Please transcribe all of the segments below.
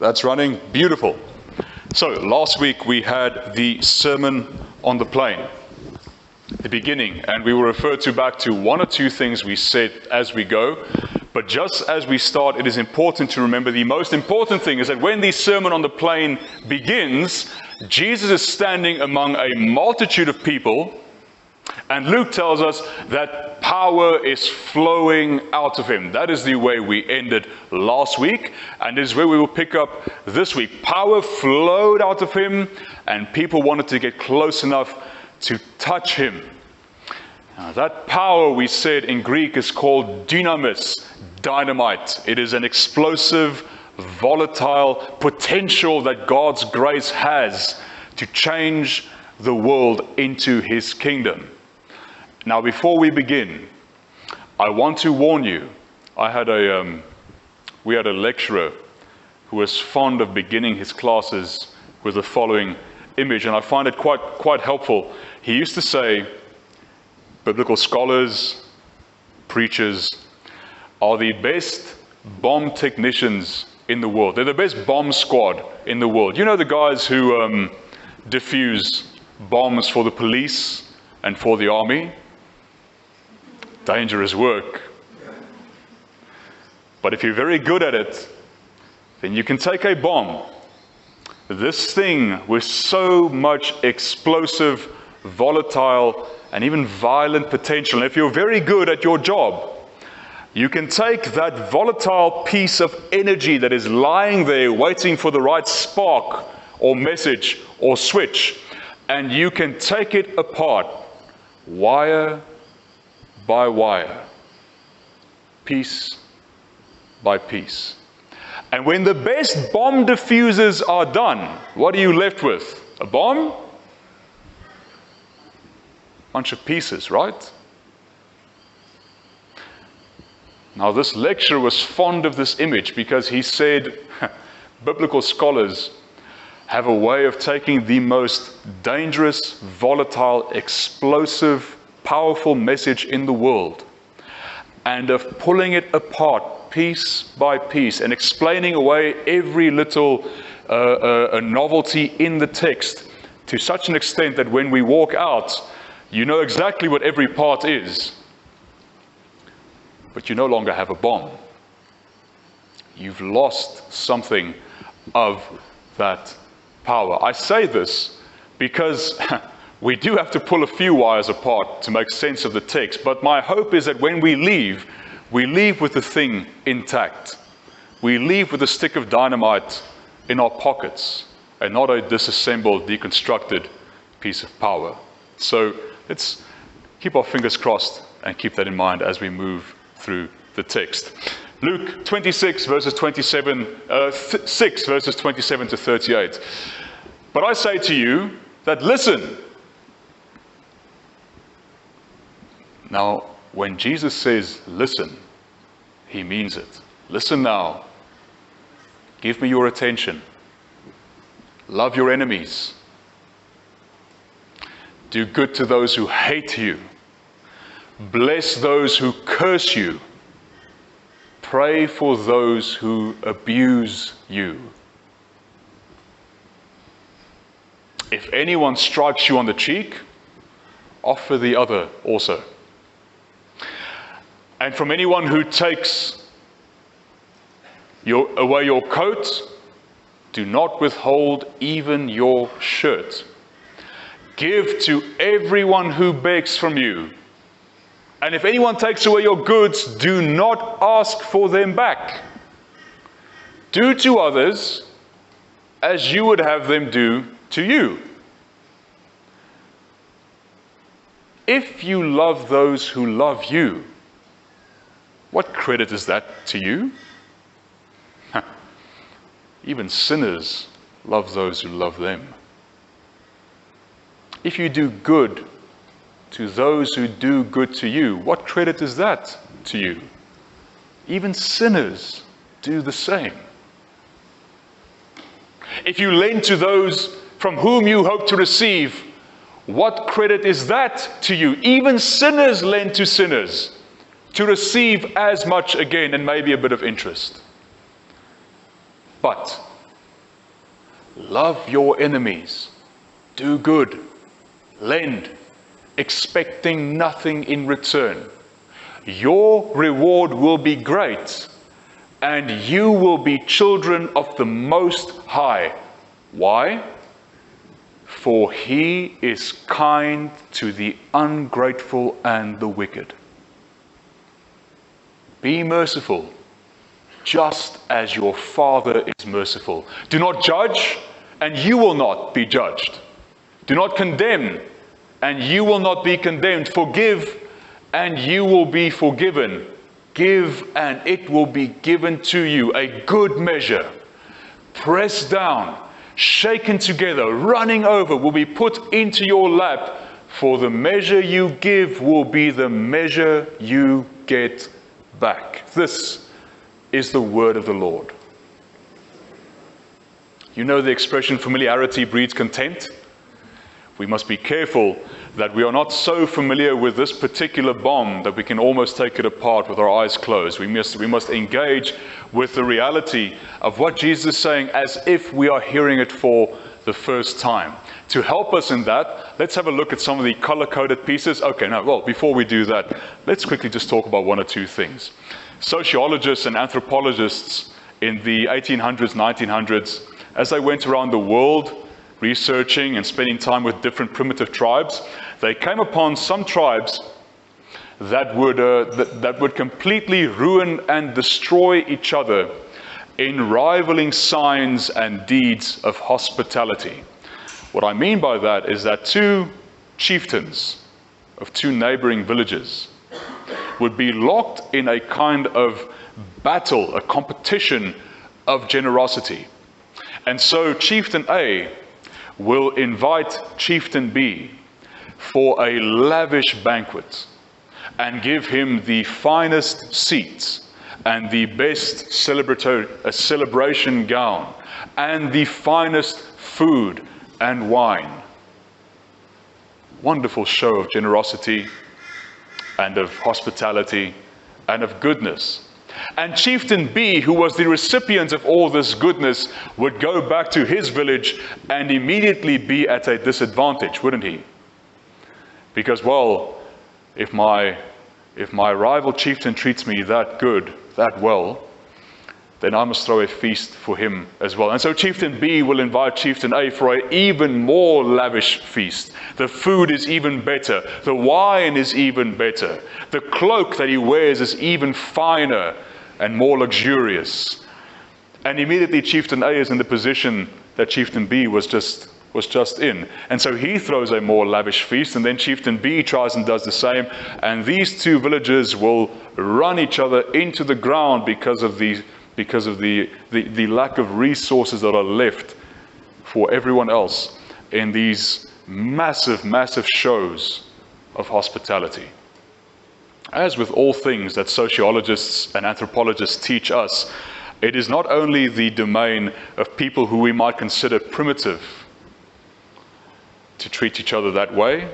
That's running. Beautiful. So last week we had the Sermon on the Plain, the beginning, and we will refer back to one or two things we said as we go. But just as we start, it is important to remember the most important thing is that when the Sermon on the Plain begins, Jesus is standing among a multitude of people, and Luke tells us that power is flowing out of him. That is the way we ended last week, and is where we will pick up this week. Power flowed out of him, and people wanted to get close enough to touch him. Now, that power, we said in Greek, is called dynamis, dynamite. It is an explosive, volatile potential that God's grace has to change the world into his kingdom. Now, before we begin, I want to warn you. We had a lecturer who was fond of beginning his classes with the following image, and I find it quite helpful. He used to say, biblical scholars, preachers, are the best bomb technicians in the world. They're the best bomb squad in the world. You know the guys who defuse bombs for the police and for the army? Dangerous work. But if you're very good at it, then you can take a bomb, this thing with so much explosive, volatile, and even violent potential. And if you're very good at your job, you can take that volatile piece of energy that is lying there waiting for the right spark or message or switch, and you can take it apart wire by wire, piece by piece. And when the best bomb diffusers are done, what are you left with? A bomb? Bunch of pieces, right? Now, this lecturer was fond of this image because he said biblical scholars have a way of taking the most dangerous, volatile, explosive, powerful message in the world and of pulling it apart piece by piece and explaining away every little a novelty in the text to such an extent that when we walk out, you know exactly what every part is, but you no longer have a bomb. You've lost something of that power. I say this because we do have to pull a few wires apart to make sense of the text, but my hope is that when we leave with the thing intact. We leave with a stick of dynamite in our pockets and not a disassembled, deconstructed piece of power. So let's keep our fingers crossed and keep that in mind as we move through the text. Luke 26 verses 6 verses 27 to 38. But I say to you that listen. Now, when Jesus says listen, he means it. Listen now. Give me your attention. Love your enemies. Do good to those who hate you. Bless those who curse you. Pray for those who abuse you. If anyone strikes you on the cheek, offer the other also. And from anyone who takes away your coat, do not withhold even your shirt. Give to everyone who begs from you. And if anyone takes away your goods, do not ask for them back. Do to others as you would have them do to you. If you love those who love you, what credit is that to you? Even sinners love those who love them. If you do good to those who do good to you, what credit is that to you? Even sinners do the same. If you lend to those from whom you hope to receive, what credit is that to you? Even sinners lend to sinners to receive as much again and maybe a bit of interest. But Love your enemies. Do good. Lend, expecting nothing in return. Your reward will be great, and you will be children of the Most High. Why? For He is kind to the ungrateful and the wicked. Be merciful, just as your Father is merciful. Do not judge, and you will not be judged. Do not condemn, and you will not be condemned. Forgive, and you will be forgiven. Give, and it will be given to you. A good measure, pressed down, shaken together, running over, will be put into your lap. For the measure you give will be the measure you get back. This is the word of the Lord. You know the expression, familiarity breeds contempt? We must be careful that we are not so familiar with this particular bomb that we can almost take it apart with our eyes closed. We must engage with the reality of what Jesus is saying as if we are hearing it for the first time. To help us in that, let's have a look at some of the color-coded pieces. Okay, now, well, before we do that, let's quickly just talk about one or two things. Sociologists and anthropologists in the 1800s, 1900s, as they went around the world researching and spending time with different primitive tribes, they came upon some tribes that would completely ruin and destroy each other in rivaling signs and deeds of hospitality. What I mean by that is that two chieftains of two neighboring villages would be locked in a kind of battle, a competition of generosity. And so Chieftain A will invite Chieftain B for a lavish banquet and give him the finest seats and the best celebration gown and the finest food and wine. Wonderful show of generosity and of hospitality and of goodness. And Chieftain B, who was the recipient of all this goodness, would go back to his village and immediately be at a disadvantage, wouldn't he? Because, well, if my rival chieftain treats me that good, that well, then I must throw a feast for him as well. And so Chieftain B will invite Chieftain A for an even more lavish feast. The food is even better. The wine is even better. The cloak that he wears is even finer and more luxurious. And immediately Chieftain A is in the position that Chieftain B was just in. And so he throws a more lavish feast, and then Chieftain B tries and does the same. And these two villages will run each other into the ground because of the lack of resources that are left for everyone else in these massive, massive shows of hospitality. As with all things that sociologists and anthropologists teach us, it is not only the domain of people who we might consider primitive to treat each other that way,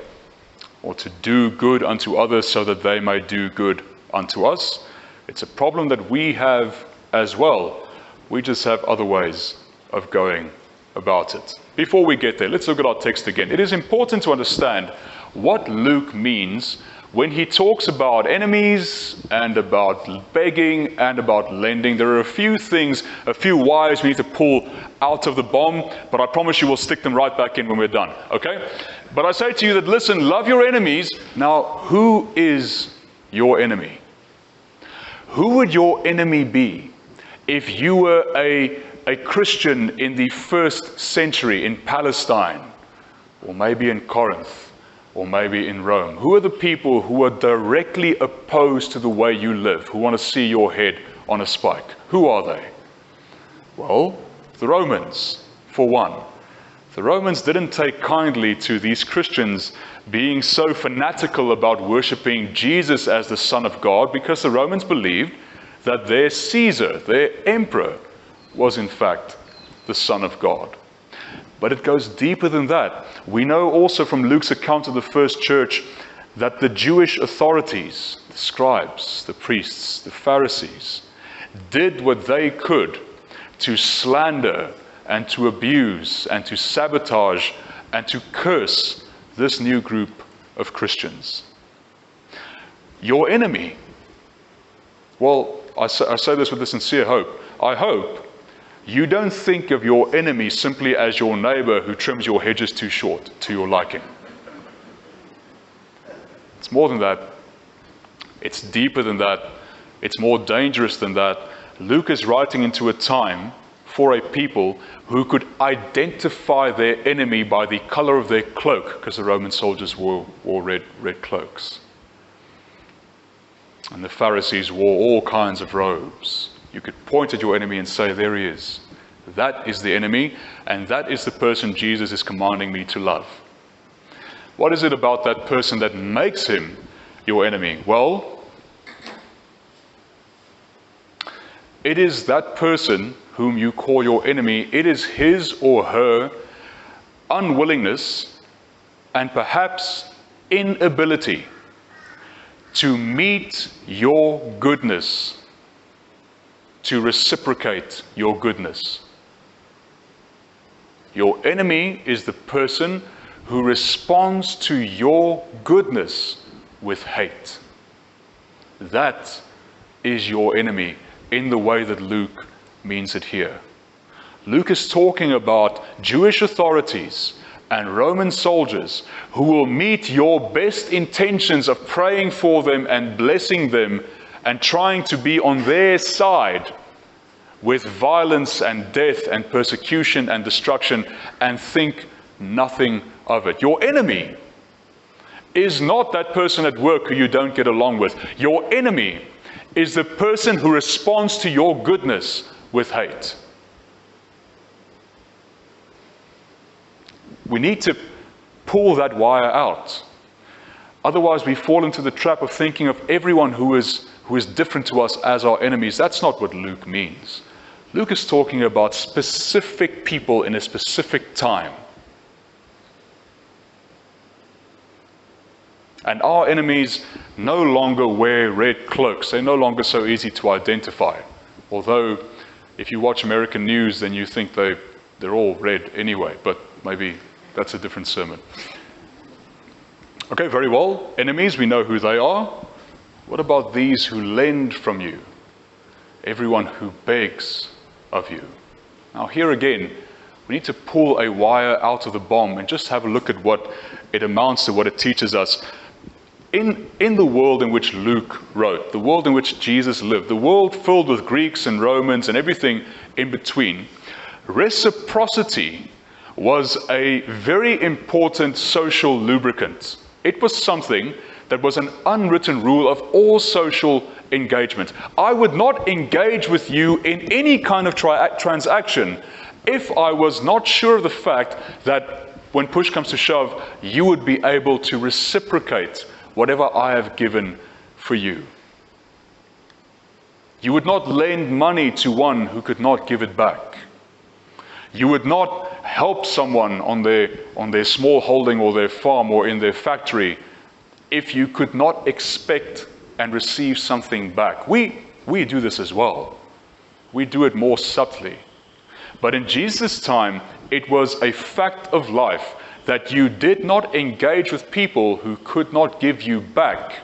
or to do good unto others so that they may do good unto us. It's a problem that we have as well. We just have other ways of going about it. Before we get there, let's look at our text again. It is important to understand what Luke means when he talks about enemies and about begging and about lending. There are a few things, a few wires we need to pull out of the bomb, but I promise you we'll stick them right back in when we're done, okay? But I say to you that, listen, love your enemies. Now, who is your enemy? Who would your enemy be if you were a Christian in the first century in Palestine, or maybe in Corinth, or maybe in Rome? Who are the people who are directly opposed to the way you live, who want to see your head on a spike? Who are they? Well, the Romans, for one. The Romans didn't take kindly to these Christians being so fanatical about worshiping Jesus as the Son of God, because the Romans believed that their Caesar, their emperor, was in fact the Son of God. But it goes deeper than that. We know also from Luke's account of the first church that the Jewish authorities, the scribes, the priests, the Pharisees, did what they could to slander and to abuse and to sabotage and to curse this new group of Christians. Your enemy, well, I say this with a sincere hope. I hope you don't think of your enemy simply as your neighbor who trims your hedges too short to your liking. It's more than that. It's deeper than that. It's more dangerous than that. Luke is writing into a time for a people who could identify their enemy by the color of their cloak, because the Roman soldiers wore red cloaks. And the Pharisees wore all kinds of robes. You could point at your enemy and say, there he is. That is the enemy, and that is the person Jesus is commanding me to love. What is it about that person that makes him your enemy? Well, it is that person whom you call your enemy. It is his or her unwillingness and perhaps inability to meet your goodness, to reciprocate your goodness. Your enemy is the person who responds to your goodness with hate. That is your enemy in the way that Luke means it here. Luke is talking about Jewish authorities and Roman soldiers who will meet your best intentions of praying for them and blessing them and trying to be on their side with violence and death and persecution and destruction and think nothing of it. Your enemy is not that person at work who you don't get along with. Your enemy is the person who responds to your goodness with hate. We need to pull that wire out. Otherwise, we fall into the trap of thinking of everyone who is different to us as our enemies. That's not what Luke means. Luke is talking about specific people in a specific time. And our enemies no longer wear red cloaks. They're no longer so easy to identify. Although, if you watch American news, then you think they're all red anyway. But maybe that's a different sermon. Okay, very well. Enemies, we know who they are. What about these who lend from you? Everyone who begs of you. Now here again, we need to pull a wire out of the bomb and just have a look at what it amounts to, what it teaches us. In the world in which Luke wrote, the world in which Jesus lived, the world filled with Greeks and Romans and everything in between, reciprocity was a very important social lubricant. It was something that was an unwritten rule of all social engagement. I would not engage with you in any kind of transaction if I was not sure of the fact that when push comes to shove, you would be able to reciprocate whatever I have given for you. You would not lend money to one who could not give it back. You would not help someone on their small holding or their farm or in their factory if you could not expect and receive something back. We do this as well. We do it more subtly. But in Jesus' time, it was a fact of life that you did not engage with people who could not give you back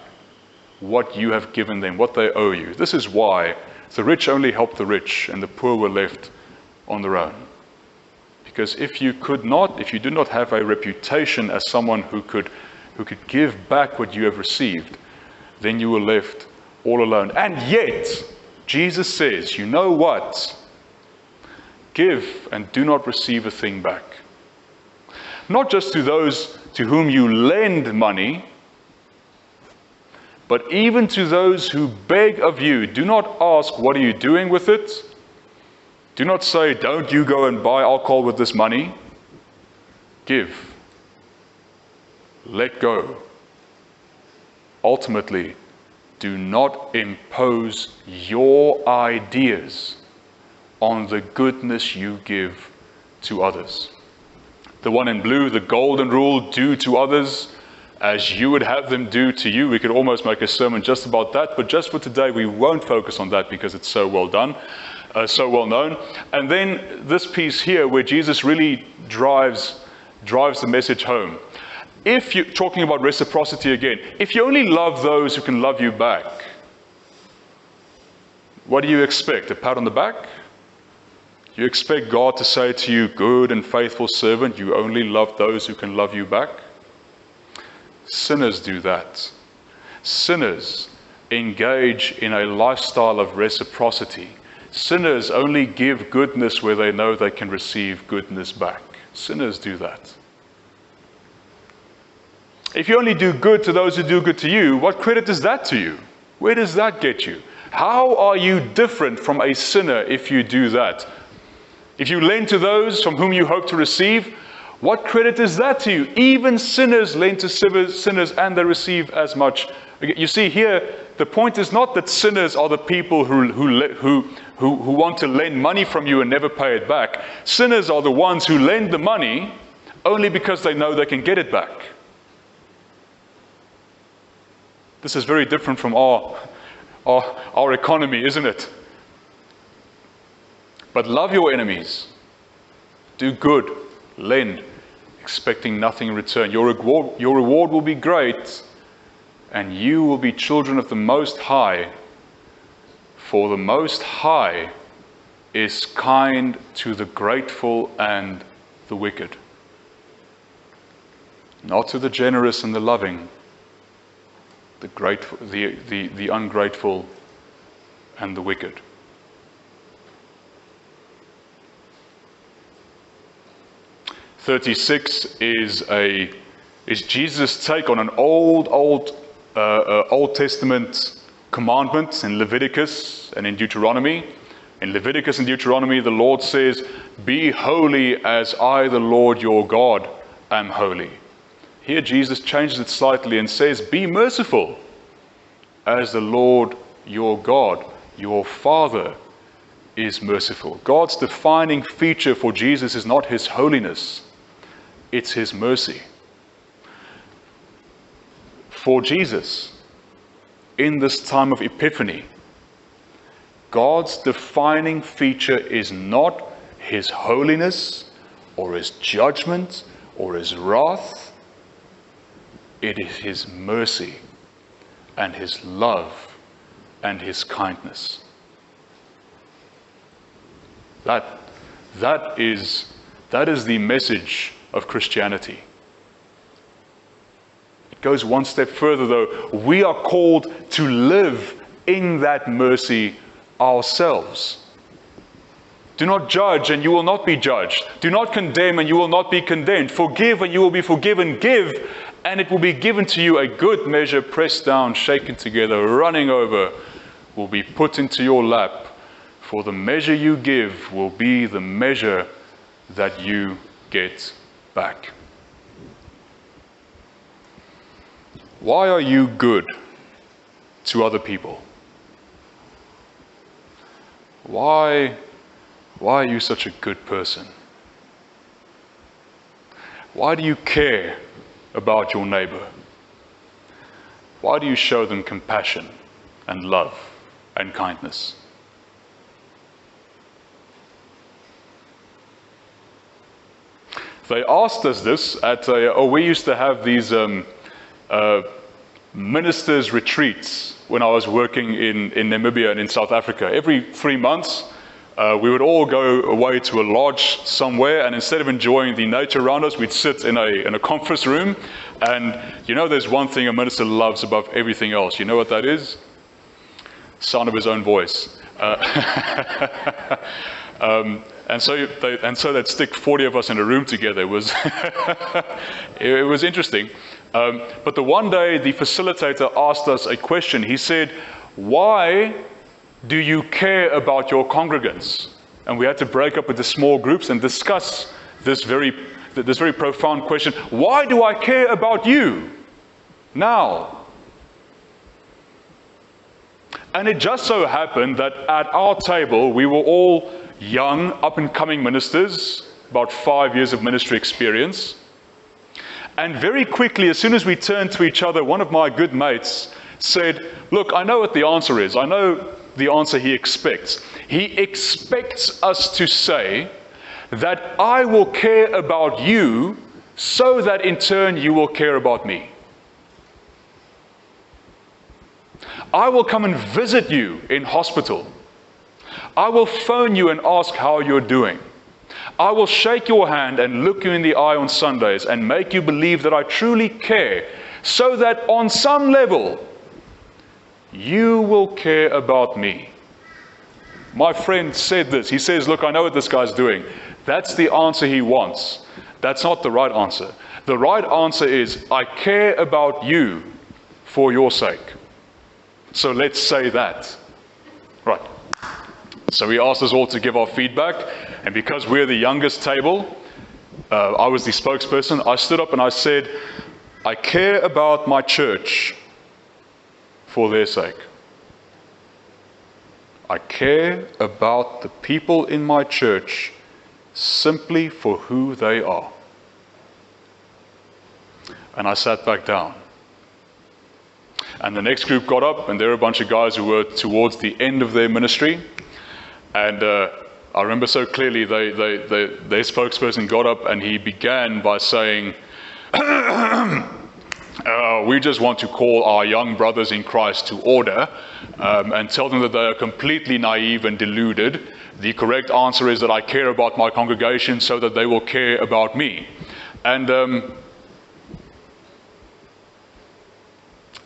what you have given them, what they owe you. This is why the rich only helped the rich and the poor were left on their own. Because if you did not have a reputation as someone who could give back what you have received, then you were left all alone. And yet, Jesus says, you know what? Give and do not receive a thing back. Not just to those to whom you lend money, but even to those who beg of you. Do not ask, what are you doing with it? Do not say, don't you go and buy alcohol with this money. Give. Let go. Ultimately, do not impose your ideas on the goodness you give to others. The one in blue, the golden rule, do to others as you would have them do to you. We could almost make a sermon just about that, but just for today, we won't focus on that because it's so well done. so well known. And then this piece here where Jesus really drives the message home. If you're talking about reciprocity again, if you only love those who can love you back, what do you expect? A pat on the back? You expect God to say to you, good and faithful servant, you only love those who can love you back? Sinners do that. Sinners engage in a lifestyle of reciprocity. Sinners only give goodness where they know they can receive goodness back. Sinners do that. If you only do good to those who do good to you, what credit is that to you? Where does that get you? How are you different from a sinner if you do that? If you lend to those from whom you hope to receive, what credit is that to you? Even sinners lend to sinners and they receive as much. You see here, the point is not that sinners are the people who want to lend money from you and never pay it back. Sinners are the ones who lend the money only because they know they can get it back. This is very different from our economy, isn't it? But love your enemies. Do good. Lend, expecting nothing in return. Your reward will be great, and you will be children of the Most High. For the Most High is kind to the grateful and the wicked. Not to the generous and the loving, the grateful, the ungrateful and the wicked. (36) is Jesus' take on an Old Testament commandment in Leviticus and in Deuteronomy. In Leviticus and Deuteronomy, the Lord says, "Be holy as I, the Lord your God, am holy." Here Jesus changes it slightly and says, "Be merciful as the Lord your God, your Father, is merciful." God's defining feature for Jesus is not his holiness, it's his mercy. For Jesus, in this time of Epiphany, God's defining feature is not his holiness or his judgment or his wrath. It is his mercy and his love and his kindness. That is the message of Christianity. It goes one step further though. We are called to live in that mercy ourselves. Do not judge and you will not be judged. Do not condemn and you will not be condemned. Forgive and you will be forgiven. Give and it will be given to you. A good measure, pressed down, shaken together, running over, will be put into your lap. For the measure you give will be the measure that you get back. Why are you good to other people? Why are you such a good person? Why do you care about your neighbor? Why do you show them compassion and love and kindness? They asked us this at we used to have these ministers' retreats when I was working in Namibia and in South Africa. Every 3 months, we would all go away to a lodge somewhere, and instead of enjoying the nature around us, we'd sit in a conference room. And you know, there's one thing a minister loves above everything else. You know what that is? Sound of his own voice. And so they'd stick 40 of us in a room together. It was it was interesting. But the one day the facilitator asked us a question. He said, "Why do you care about your congregants?" And we had to break up into small groups and discuss this very profound question. Why do I care about you now? And it just so happened that at our table, we were all young, up-and-coming ministers, about 5 years of ministry experience. And very quickly, as soon as we turned to each other, one of my good mates said, "Look, I know what the answer is. I know the answer he expects." He expects us to say that I will care about you so that in turn you will care about me. I will come and visit you in hospital. I will phone you and ask how you're doing. I will shake your hand and look you in the eye on Sundays and make you believe that I truly care, so that on some level, you will care about me. My friend said this. He says, look, I know what this guy's doing. That's the answer he wants. That's not the right answer. The right answer is, I care about you for your sake. So let's say that. Right. So he asked us all to give our feedback. And because we're the youngest table, I was the spokesperson. I stood up and I said, I care about my church for their sake. I care about the people in my church simply for who they are. And I sat back down. And the next group got up, and there were a bunch of guys who were towards the end of their ministry. And I remember so clearly, their spokesperson got up and he began by saying, we just want to call our young brothers in Christ to order and tell them that they are completely naive and deluded. The correct answer is that I care about my congregation so that they will care about me. And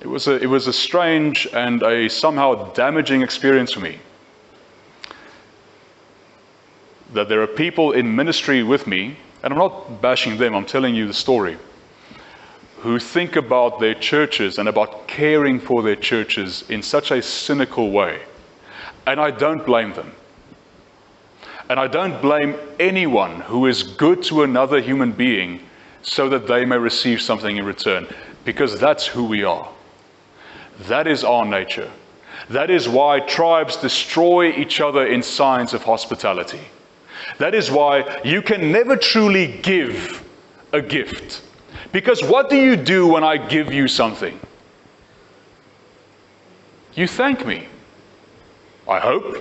it was a strange and a somehow damaging experience for me. That there are people in ministry with me, and I'm not bashing them, I'm telling you the story, who think about their churches and about caring for their churches in such a cynical way. And I don't blame them. And I don't blame anyone who is good to another human being so that they may receive something in return, because that's who we are. That is our nature. That is why tribes destroy each other in signs of hospitality. That is why you can never truly give a gift. Because what do you do when I give you something? You thank me, I hope.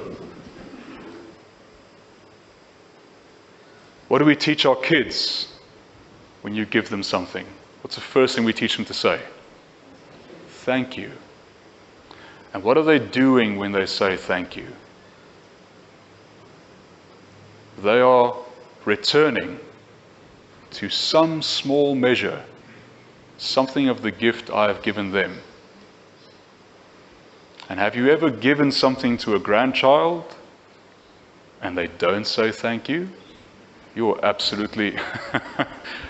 What do we teach our kids when you give them something? What's the first thing we teach them to say? Thank you. And what are they doing when they say thank you? They are returning to some small measure something of the gift I have given them. And have you ever given something to a grandchild and they don't say thank you? You're absolutely,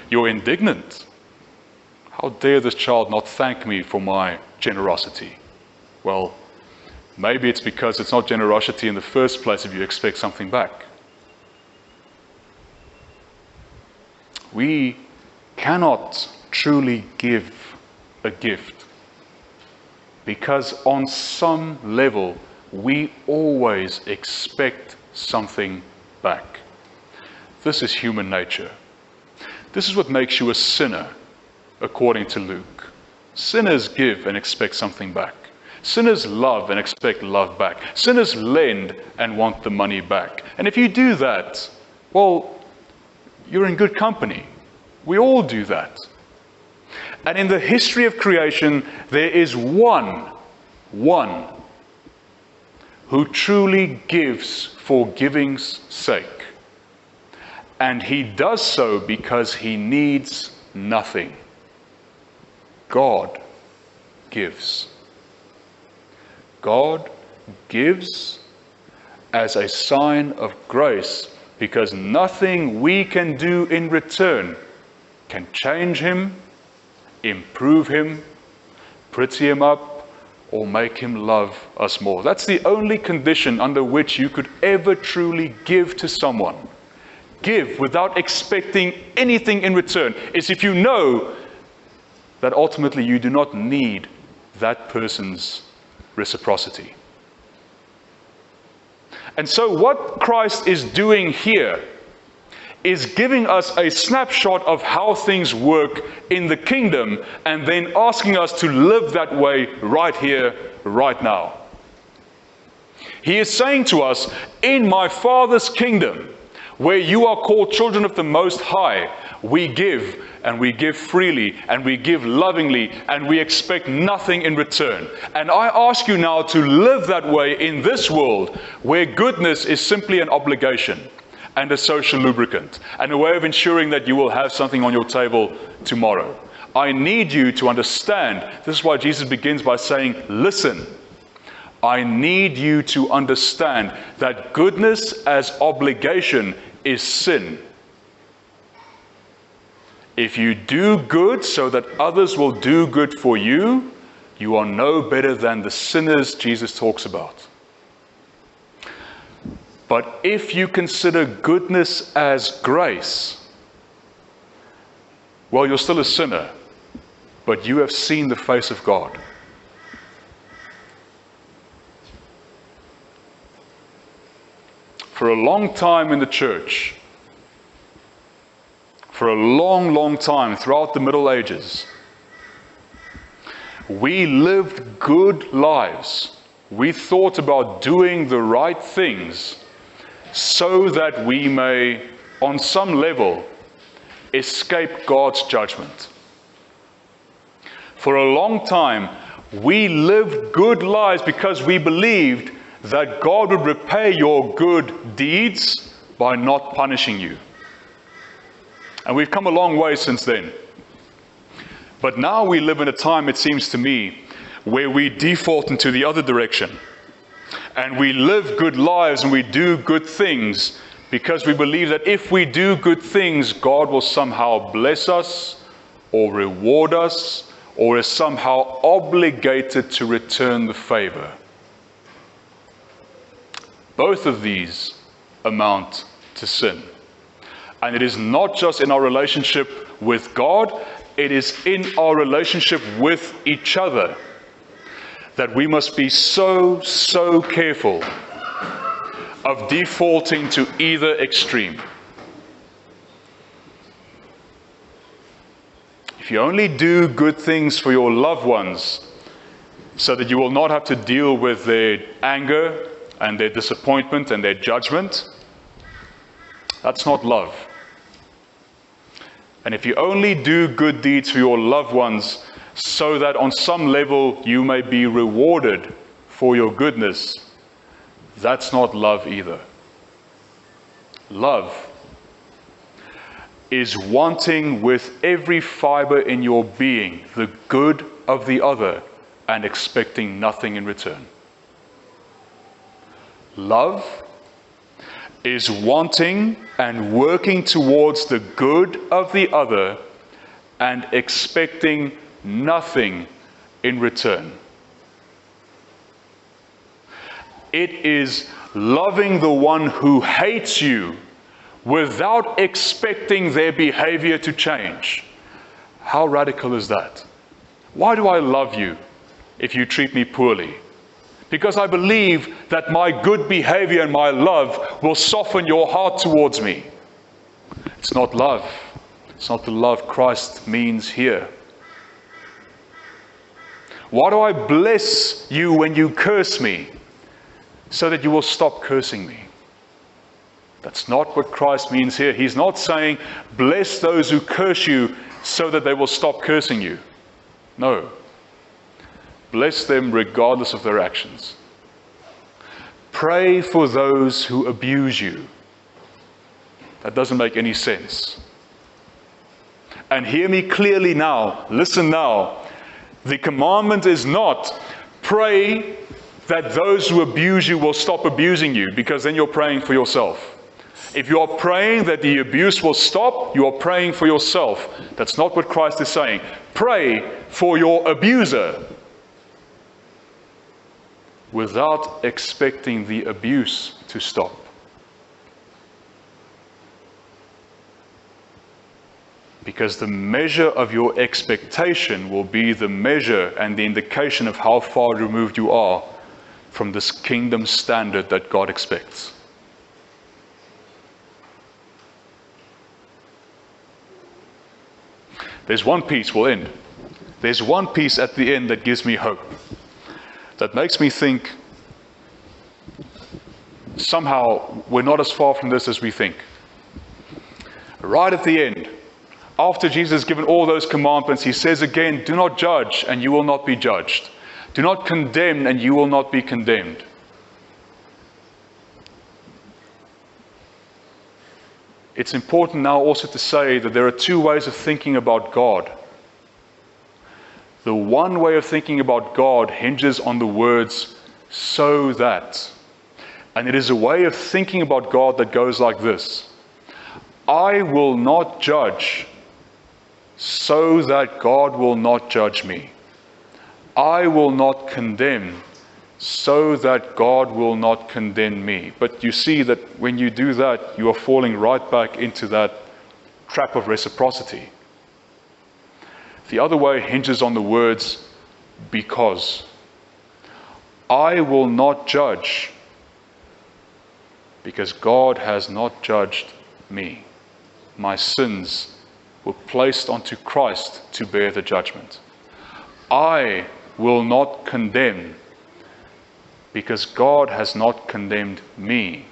you're indignant. How dare this child not thank me for my generosity? Well, maybe it's because it's not generosity in the first place if you expect something back. We cannot truly give a gift because on some level we always expect something back. This is human nature. This is what makes you a sinner, according to Luke. Sinners give and expect something back. Sinners love and expect love back. Sinners lend and want the money back. And if you do that, well, you're in good company. We all do that. And in the history of creation, there is one who truly gives for giving's sake. And he does so because he needs nothing. God gives. God gives as a sign of grace, because nothing we can do in return can change him, improve him, pretty him up, or make him love us more. That's the only condition under which you could ever truly give to someone. Give without expecting anything in return is if you know that ultimately you do not need that person's reciprocity. And so what Christ is doing here is giving us a snapshot of how things work in the kingdom and then asking us to live that way right here, right now. He is saying to us, in my Father's kingdom, where you are called children of the Most High, we give, and we give freely, and we give lovingly, and we expect nothing in return. And I ask you now to live that way in this world, where goodness is simply an obligation and a social lubricant, and a way of ensuring that you will have something on your table tomorrow. I need you to understand, this is why Jesus begins by saying, listen. I need you to understand that goodness as obligation is sin. If you do good so that others will do good for you, you are no better than the sinners Jesus talks about. But if you consider goodness as grace, well, you're still a sinner, but you have seen the face of God. For a long time in the church, for a long, long time throughout the Middle Ages, we lived good lives. We thought about doing the right things so that we may, on some level, escape God's judgment. For a long time, we lived good lives because we believed that God would repay your good deeds by not punishing you. And we've come a long way since then. But now we live in a time, it seems to me, where we default into the other direction. And we live good lives and we do good things because we believe that if we do good things, God will somehow bless us or reward us or is somehow obligated to return the favor. Both of these amount to sin. And it is not just in our relationship with God, it is in our relationship with each other that we must be so careful of defaulting to either extreme. If you only do good things for your loved ones so that you will not have to deal with their anger and their disappointment and their judgment, that's not love. And if you only do good deeds for your loved ones so that on some level you may be rewarded for your goodness, that's not love either. Love is wanting with every fiber in your being the good of the other and expecting nothing in return. Love is wanting and working towards the good of the other and expecting nothing in return. It is loving the one who hates you without expecting their behavior to change. How radical is that? Why do I love you if you treat me poorly? Because I believe that my good behavior and my love will soften your heart towards me. It's not love. It's not the love Christ means here. Why do I bless you when you curse me? So that you will stop cursing me. That's not what Christ means here. He's not saying, bless those who curse you so that they will stop cursing you. No. Bless them regardless of their actions. Pray for those who abuse you. That doesn't make any sense. And hear me clearly now. Listen now. The commandment is not pray that those who abuse you will stop abusing you, because then you're praying for yourself. If you are praying that the abuse will stop, you are praying for yourself. That's not what Christ is saying. Pray for your abuser without expecting the abuse to stop. Because the measure of your expectation will be the measure and the indication of how far removed you are from this kingdom standard that God expects. There's one piece, we'll end. There's one piece at the end that gives me hope. That makes me think, somehow we're not as far from this as we think. Right at the end, after Jesus has given all those commandments, he says again, do not judge and you will not be judged. Do not condemn and you will not be condemned. It's important now also to say that there are two ways of thinking about God. The one way of thinking about God hinges on the words, so that. And it is a way of thinking about God that goes like this. I will not judge so that God will not judge me. I will not condemn so that God will not condemn me. But you see that when you do that, you are falling right back into that trap of reciprocity. The other way hinges on the words, because. I will not judge because God has not judged me. My sins were placed onto Christ to bear the judgment. I will not condemn because God has not condemned me.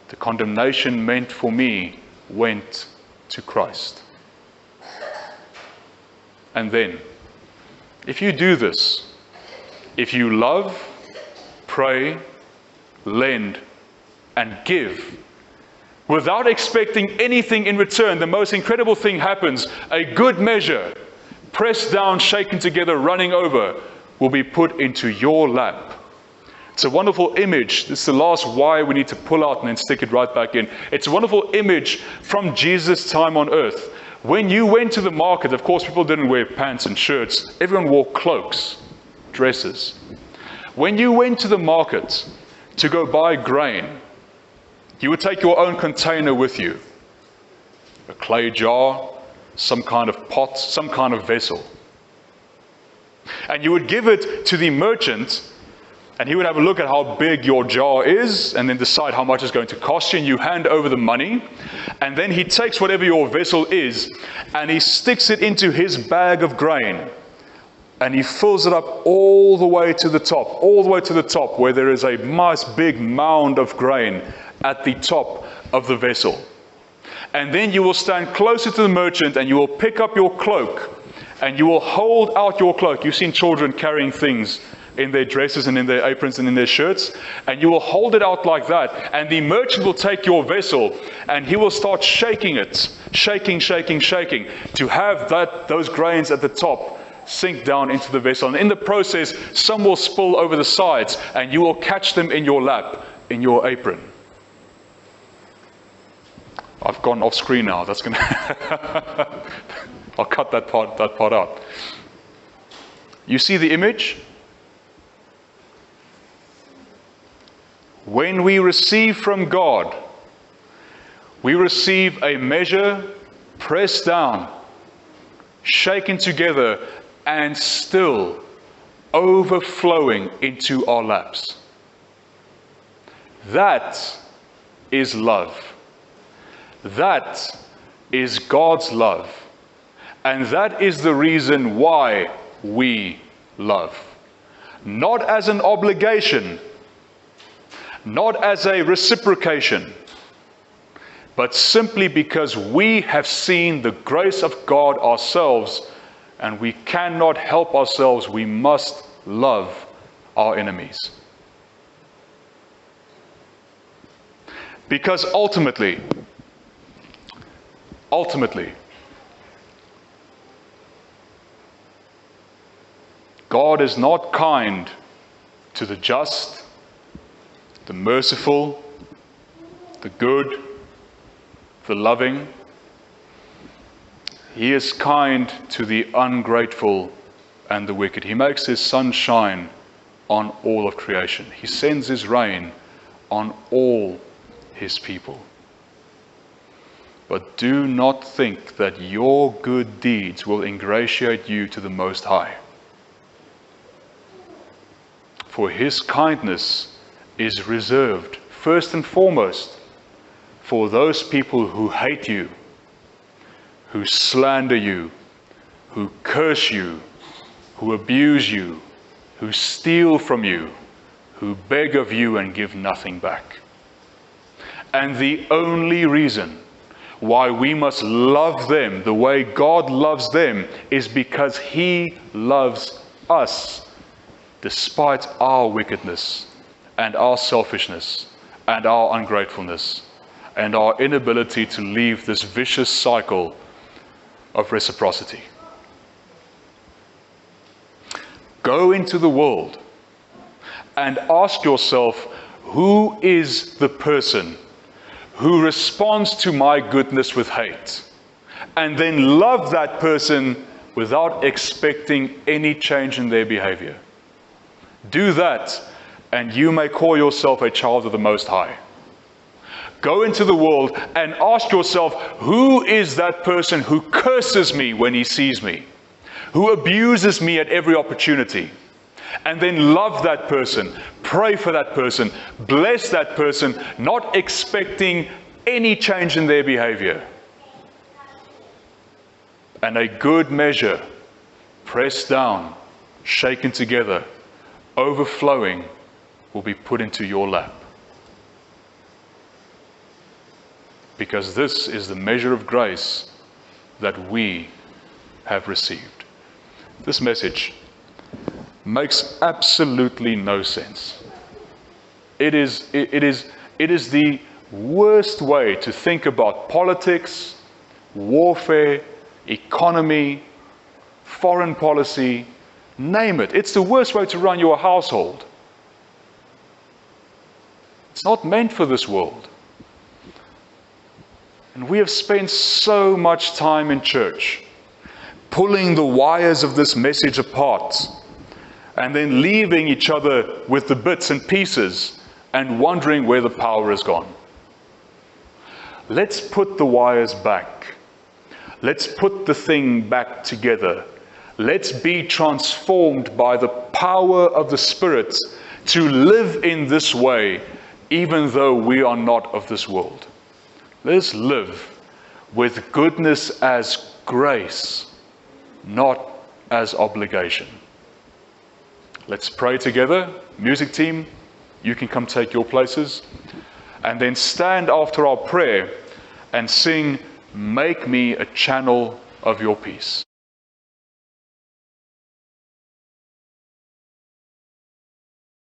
The condemnation meant for me went to Christ. And then, if you do this, if you love, pray, lend, and give, without expecting anything in return, the most incredible thing happens. A good measure, pressed down, shaken together, running over, will be put into your lap. It's a wonderful image. This is the last why we need to pull out and then stick it right back in. It's a wonderful image from Jesus' time on earth. When you went to the market, of course, people didn't wear pants and shirts. Everyone wore cloaks, dresses. When you went to the market to go buy grain, you would take your own container with you. A clay jar, some kind of pot, some kind of vessel. And you would give it to the merchant, and he would have a look at how big your jar is and then decide how much it's going to cost you, and you hand over the money. And then he takes whatever your vessel is and he sticks it into his bag of grain. And he fills it up all the way to the top, where there is a nice big mound of grain at the top of the vessel. And then you will stand closer to the merchant and you will pick up your cloak and you will hold out your cloak. You've seen children carrying things in their dresses and in their aprons and in their shirts, and you will hold it out like that, and the merchant will take your vessel and he will start shaking it, shaking, to have those grains at the top sink down into the vessel. And in the process, some will spill over the sides and you will catch them in your lap, in your apron. I've gone off screen now. That's gonna I'll cut that part out. You see the image? When we receive from God, we receive a measure pressed down, shaken together, and still overflowing into our laps. That is love. That is God's love. And that is the reason why we love. Not as an obligation, not as a reciprocation, but simply because we have seen the grace of God ourselves, and we cannot help ourselves. We must love our enemies. Because ultimately, God is not kind to the just, the merciful, the good, the loving. He is kind to the ungrateful and the wicked. He makes his sun shine on all of creation. He sends his rain on all his people. But do not think that your good deeds will ingratiate you to the Most High. For his kindness is reserved, first and foremost, for those people who hate you, who slander you, who curse you, who abuse you, who steal from you, who beg of you and give nothing back. And the only reason why we must love them the way God loves them is because He loves us, despite our wickedness and our selfishness and our ungratefulness and our inability to leave this vicious cycle of reciprocity. Go into the world and ask yourself, who is the person who responds to my goodness with hate? And then love that person without expecting any change in their behavior. Do that, and you may call yourself a child of the Most High. Go into the world and ask yourself, who is that person who curses me when he sees me, who abuses me at every opportunity? And then love that person, pray for that person, bless that person, not expecting any change in their behavior. And a good measure, pressed down, shaken together, overflowing, will be put into your lap. Because this is the measure of grace that we have received. This message makes absolutely no sense. It is the worst way to think about politics, warfare, economy, foreign policy, name it. It's the worst way to run your household. It's not meant for this world. And we have spent so much time in church pulling the wires of this message apart and then leaving each other with the bits and pieces and wondering where the power has gone. Let's put the wires back. Let's put the thing back together. Let's be transformed by the power of the Spirit to live in this way, even though we are not of this world. Let's live with goodness as grace, not as obligation. Let's pray together. Music team, you can come take your places. And then stand after our prayer and sing, "Make me a channel of your peace."